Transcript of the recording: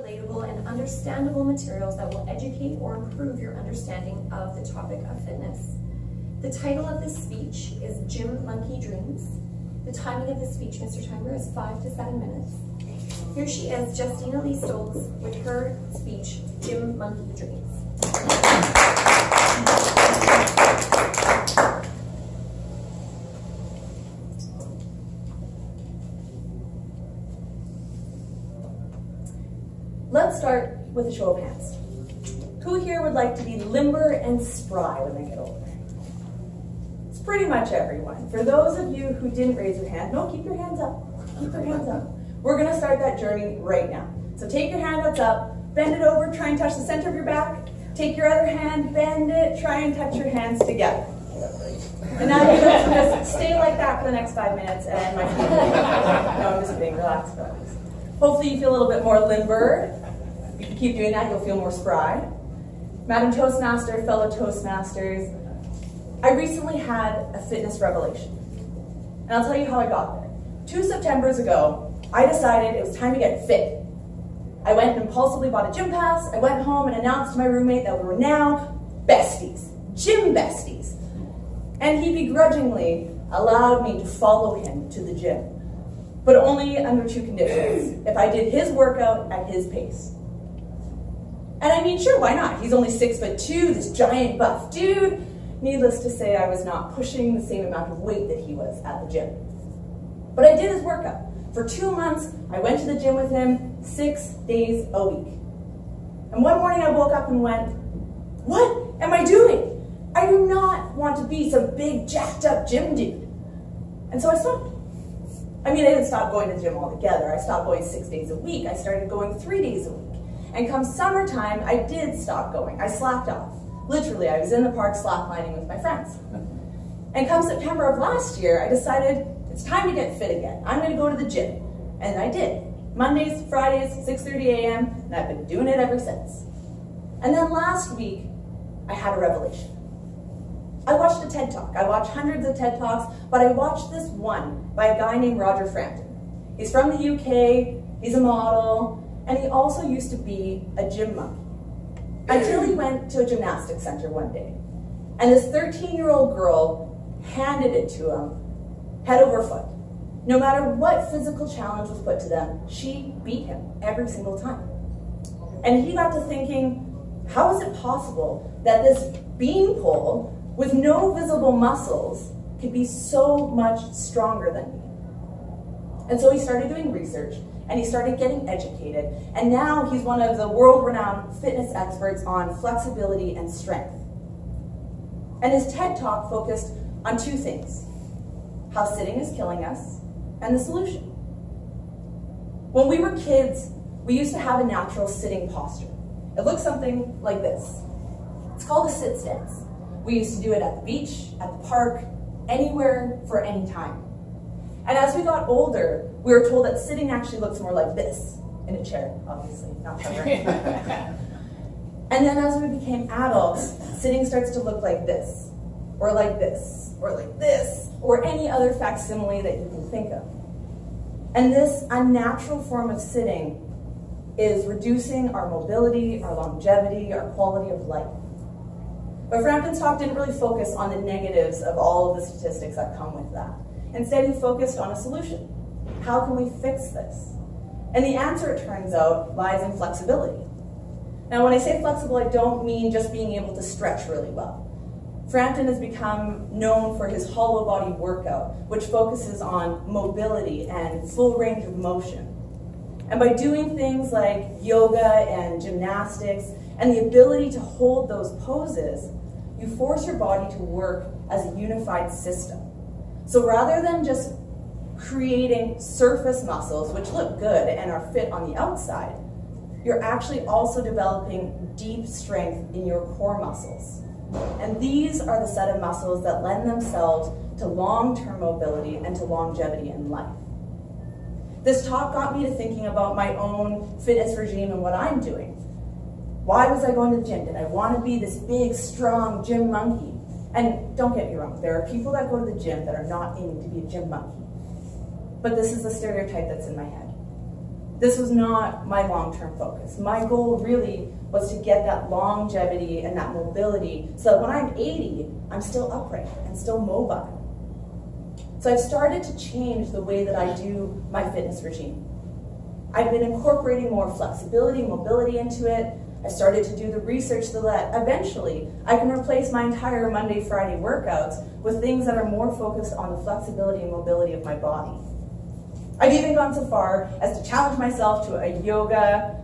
relatable and understandable materials that will educate or improve your understanding of the topic of fitness. The title of this speech is Gym Monkey Dreams. The timing of the speech, Mr. Timer, is 5 to 7 minutes. Here she is, Justina Lee Stoltz, with her speech, Gym Monkey Dreams. Let's start with a show of hands. Who here would like to be limber and spry when they get older? It's pretty much everyone. For those of you who didn't raise your hand, no, keep your hands up. Keep your hands up. We're gonna start that journey right now. So take your hand up, bend it over, try and touch the center of your back. Take your other hand, bend it, try and touch your hands together. And now you just stay like that for the next 5 minutes and my feet. No, I'm just kidding, relax, guys. Hopefully you feel a little bit more limber. You can keep doing that, you'll feel more spry. Madam Toastmaster, fellow Toastmasters, I recently had a fitness revelation. And I'll tell you how I got there. 2 Septembers ago, I decided it was time to get fit. I went and impulsively bought a gym pass. I went home and announced to my roommate that we were now besties, gym besties. And he begrudgingly allowed me to follow him to the gym, but only under 2 conditions. If I did his workout at his pace. And I mean, sure, why not? He's only 6'2", this giant buff dude. Needless to say, I was not pushing the same amount of weight that he was at the gym. But I did his workout. For 2 months, I went to the gym with him 6 days a week. And one morning I woke up and went, what am I doing? I do not want to be some big jacked up gym dude. And so I stopped. I mean, I didn't stop going to the gym altogether. I stopped going 6 days a week. I started going 3 days a week. And come summertime, I did stop going. I slacked off. Literally, I was in the park slacklining with my friends. And come September of last year, I decided it's time to get fit again. I'm going to go to the gym. And I did. Mondays, Fridays, 6:30 a.m., and I've been doing it ever since. And then last week, I had a revelation. I watched a TED Talk. I watched hundreds of TED Talks, but I watched this one by a guy named Roger Frampton. He's from the UK, he's a model, and he also used to be a gym monkey. Until he went to a gymnastics center one day, and this 13-year-old girl handed it to him head over foot. No matter what physical challenge was put to them, she beat him every single time. And he got to thinking, how is it possible that this beanpole with no visible muscles could be so much stronger than me? And so he started doing research, and he started getting educated, and now he's one of the world-renowned fitness experts on flexibility and strength. And his TED Talk focused on 2 things: how sitting is killing us, and the solution. When we were kids, we used to have a natural sitting posture. It looks something like this. It's called a sit stance. We used to do it at the beach, at the park, anywhere for any time. And as we got older, we were told that sitting actually looks more like this, in a chair, obviously, not hovering. And then as we became adults, sitting starts to look like this, or like this, or like this, or any other facsimile that you can think of. And this unnatural form of sitting is reducing our mobility, our longevity, our quality of life. But Frampton's talk didn't really focus on the negatives of all of the statistics that come with that. Instead, he focused on a solution. How can we fix this? And the answer, it turns out, lies in flexibility. Now, when I say flexible, I don't mean just being able to stretch really well. Frampton has become known for his hollow body workout, which focuses on mobility and full range of motion. And by doing things like yoga and gymnastics and the ability to hold those poses, you force your body to work as a unified system. So rather than just creating surface muscles, which look good and are fit on the outside, you're actually also developing deep strength in your core muscles. And these are the set of muscles that lend themselves to long-term mobility and to longevity in life. This talk got me to thinking about my own fitness regime and what I'm doing. Why was I going to the gym? Did I want to be this big, strong gym monkey? And don't get me wrong, there are people that go to the gym that are not aiming to be a gym monkey. But this is the stereotype that's in my head. This was not my long-term focus. My goal really was to get that longevity and that mobility so that when I'm 80, I'm still upright and still mobile. So I've started to change the way that I do my fitness regime. I've been incorporating more flexibility, mobility into it. I started to do the research so that eventually I can replace my entire Monday, Friday workouts with things that are more focused on the flexibility and mobility of my body. I've even gone so far as to challenge myself to a yoga